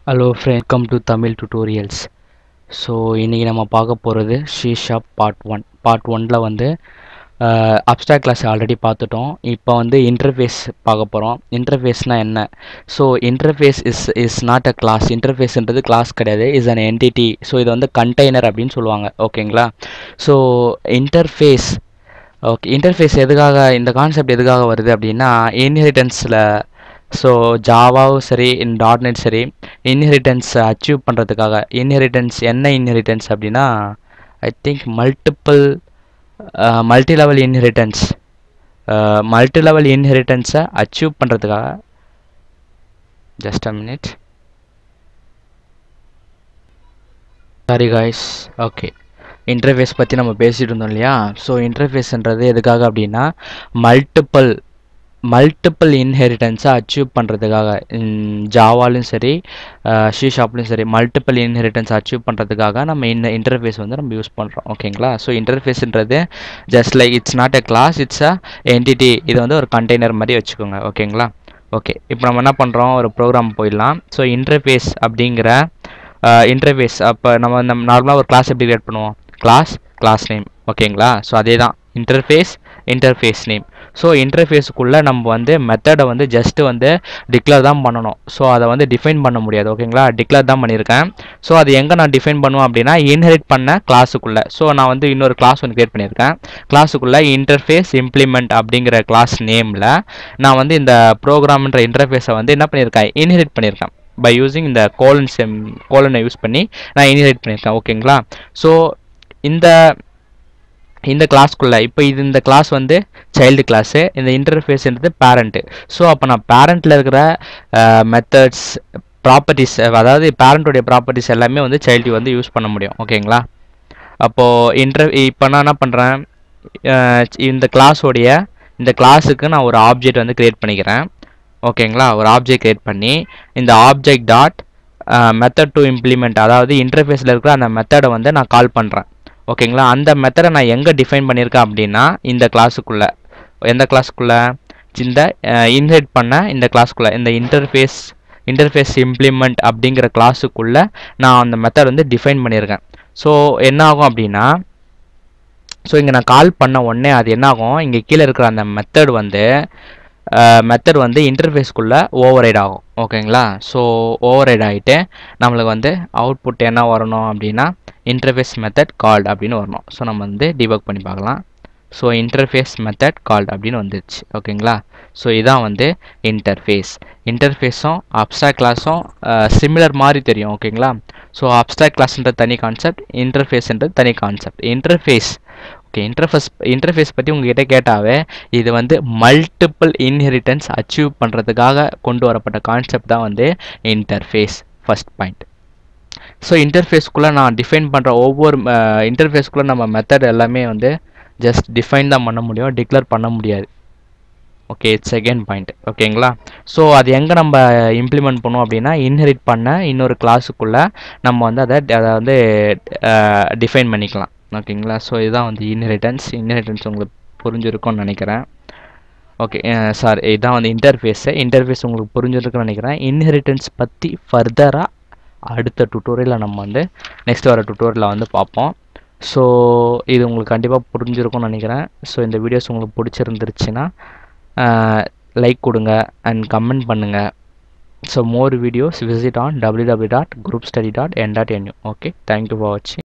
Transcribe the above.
Hello friend, welcome to Tamil tutorials. So இன்றைக்கி நம்ம பார்க்க போகிறது C# பார்ட் ஒனில் வந்து அப்ஸ்ட்ராக்ட் கிளாஸ் ஆல்ரெடி பார்த்துட்டோம். இப்போ வந்து இன்டர்ஃபேஸ் பார்க்க போகிறோம். இன்டர்ஃபேஸ்னால் என்ன? So interface is not a class. இன்டர்ஃபேஸ்ன்றது கிளாஸ் கிடையாது, இஸ் அன் என்டிட்டி. ஸோ இது வந்து கண்டெய்னர் அப்படின்னு சொல்லுவாங்க. ஓகேங்களா? ஸோ இன்டர்ஃபேஸ் இன்டர்ஃபேஸ் எதுக்காக, இந்த கான்செப்ட் எதுக்காக வருது அப்படின்னா இன்ஹெரிட்டன்ஸில். ஸோ ஜாவாவும் சரி .NET சரி இன்ஹெரிட்டன்ஸ் அச்சீவ் பண்ணுறதுக்காக. என்ன இன்ஹெரிட்டன்ஸ் அப்படின்னா ஐ திங்க் மல்டி லெவல் இன்ஹெரிட்டன்ஸை அச்சீவ் பண்ணுறதுக்காக. Just a minute. Sorry guys. Okay, interface பற்றி நம்ம பேசிகிட்டு இருந்தோம் இல்லையா? ஸோ இன்டர்ஃபேஸ்ன்றது எதுக்காக அப்படின்னா மல்டிபிள் இன்ஹெரிட்டன்ஸை அச்சீவ் பண்ணுறதுக்காக. ஜாவாலையும் சரி C#லையும் சரி மல்டிபிள் இன்ஹெரிட்டன்ஸ் அச்சீவ் பண்ணுறதுக்காக நம்ம இந்த இன்டர்ஃபேஸ் வந்து நம்ம யூஸ் பண்ணுறோம். ஓகேங்களா? ஸோ இன்டர்ஃபேஸ்ன்றது just like it's not a class, it's a entity. இது வந்து ஒரு கண்டெய்னர் மாதிரி வச்சுக்கோங்க. ஓகேங்களா? ஓகே, இப்போ நம்ம என்ன பண்ணுறோம், ஒரு ப்ரோக்ராம் போயிடலாம். ஸோ இன்டர்ஃபேஸ் அப்படிங்கிற இன்டர்ஃபேஸ், அப்போ நம்ம நார்மலாக ஒரு கிளாஸ் எப்படி கிரியேட் பண்ணுவோம்? Class name. ஓகேங்களா? ஸோ அதே தான் இன்டர்ஃபேஸ் நேம். ஸோ இன்டர்ஃபேஸுக்குள்ளே நம்ம வந்து மெத்தடை வந்து ஜஸ்ட்டு வந்து டிக்ளேர் தான் பண்ணணும். ஸோ அதை வந்து டிஃபைன் பண்ண முடியாது. ஓகேங்களா? டிக்ளேர் தான் பண்ணியிருக்கேன். ஸோ அது எங்கே நான் டிஃபைன் பண்ணுவேன் அப்படின்னா இன்ஹெரிட் பண்ண கிளாஸுக்குள்ளே. ஸோ நான் வந்து இன்னொரு கிளாஸ் ஒன்று கிரியேட் பண்ணியிருக்கேன். கிளாஸுக்குள்ளே இன்டர்ஃபேஸ் இம்ப்ளிமெண்ட் அப்படிங்கிற கிளாஸ் நேமில் நான் வந்து இந்த ப்ரோக்ராம்ன்ற இன்டர்ஃபேஸை வந்து என்ன பண்ணியிருக்கேன், இன்ஹெரிட் பண்ணியிருக்கேன். பை யூஸிங் இந்த கோலனை யூஸ் பண்ணி நான் இன்ஹெரிட் பண்ணியிருக்கேன். ஓகேங்களா? ஸோ இந்த கிளாஸ்க்குள்ளே இப்போ இந்த கிளாஸ் வந்து சைல்டு கிளாஸு, இந்த இன்டர்ஃபேஸ்ன்றது பேரண்ட்டு. ஸோ அப்போ நான் பேரண்ட்டில் இருக்கிற மெத்தட்ஸ் ப்ராப்பர்ட்டிஸ், அதாவது பேரண்ட்டுடைய ப்ராப்பர்ட்டிஸ் எல்லாமே வந்து சைல்டு வந்து யூஸ் பண்ண முடியும். ஓகேங்களா? அப்போது இப்போ நான் என்ன பண்ணுறேன், இந்த கிளாஸுக்கு நான் ஒரு ஆப்ஜெக்ட் வந்து க்ரியேட் பண்ணிக்கிறேன். ஓகேங்களா? ஒரு ஆப்ஜெக்ட் க்ரியேட் பண்ணி இந்த object dot method to implement, அதாவது இன்டர்ஃபேஸில் இருக்கிற அந்த மெத்தடை வந்து நான் கால் பண்ணுறேன். ஓகேங்களா? அந்த மெத்தடை நான் எங்கே டிஃபைன் பண்ணியிருக்கேன் அப்படின்னா இந்த கிளாஸுக்குள்ளே. எந்த கிளாஸுக்குள்ளே? இந்த இன்ஹெரிட் பண்ண இந்த கிளாஸுக்குள்ளே, இந்த இன்டர்ஃபேஸ் இம்ப்ளிமெண்ட் அப்படிங்கிற கிளாஸுக்குள்ளே நான் அந்த மெத்தட் வந்து டிஃபைன் பண்ணியிருக்கேன். ஸோ என்ன ஆகும் அப்படின்னா, ஸோ இங்கே நான் கால் பண்ண உடனே அது என்ன ஆகும், இங்கே கீழே இருக்கிற அந்த மெத்தட் வந்து இன்டர்ஃபேஸ்க்குள்ளே ஓவர்ரைட் ஆகும். ஓகேங்களா? ஸோ ஓவர்ரைட் ஆகிட்டு நம்மளுக்கு வந்து அவுட்புட் என்ன வரணும் அப்படின்னா இன்டர்ஃபேஸ் மெத்தட் கால்டு அப்படின்னு வரணும். ஸோ நம்ம வந்து டிபக் பண்ணி பார்க்கலாம். ஸோ இன்டர்ஃபேஸ் மெத்தட் கால்டு அப்படின்னு வந்துடுச்சு. ஓகேங்களா? ஸோ இதான் வந்து இன்டர்ஃபேஸும் அப்ஸ்ட்ராக்ட் கிளாஸும் சிமிலர் மாதிரி தெரியும். ஓகேங்களா? ஸோ அப்ஸ்ட்ராக்ட் கிளாஸ்ன்றது தனி கான்செப்ட், இன்டர்ஃபேஸ்ன்றது தனி கான்செப்ட். இன்டர்ஃபேஸ் பற்றி உங்ககிட்ட கேட்டாவே இது வந்து மல்டிபிள் இன்ஹெரிட்டன்ஸ் அச்சீவ் பண்ணுறதுக்காக கொண்டு வரப்பட்ட கான்செப்ட் தான் வந்து இன்டர்ஃபேஸ். First point. ஸோ இன்டர்ஃபேஸ்க்குள்ளே நான் டிஃபைன் பண்ணுற ஒவ்வொரு இன்டர்ஃபேஸ்க்குள்ளே நம்ம மெத்தட் எல்லாமே வந்து ஜஸ்ட் டிஃபைன் தான் பண்ண முடியும், டிக்ளேர் பண்ண முடியாது. Okay, second point. ஓகேங்களா? ஸோ அது எங்கே நம்ம இம்ப்ளிமெண்ட் பண்ணுவோம் அப்படின்னா இன்ஹெரிட் பண்ண இன்னொரு கிளாஸுக்குள்ளே நம்ம வந்து அதை வந்து டிஃபைன் பண்ணிக்கலாம். ஓகேங்களா? ஸோ இதுதான் வந்து இன்ஹெரிட்டன்ஸ் உங்களுக்கு புரிஞ்சிருக்கும்னு நினைக்கிறேன். ஓகே சார், இதுதான் வந்து இன்டர்ஃபேஸ் உங்களுக்கு புரிஞ்சிருக்குன்னு நினைக்கிறேன். இன்ஹெரிட்டன்ஸ் பற்றி ஃபர்தராக அடுத்த டுட்டோரியலில் நம்ம வந்து நெக்ஸ்ட் வர டுட்டோரியலில் வந்து பார்ப்போம். ஸோ இது உங்களுக்கு கண்டிப்பாக புரிஞ்சிருக்கும்னு நினைக்கிறேன். ஸோ இந்த வீடியோஸ் உங்களுக்கு பிடிச்சிருந்துருச்சுன்னா லைக் கொடுங்க அண்ட் கமெண்ட் பண்ணுங்கள். So more videos visit on www.groupstudy.n.nu. Okay, thank you for வாட்சிங்.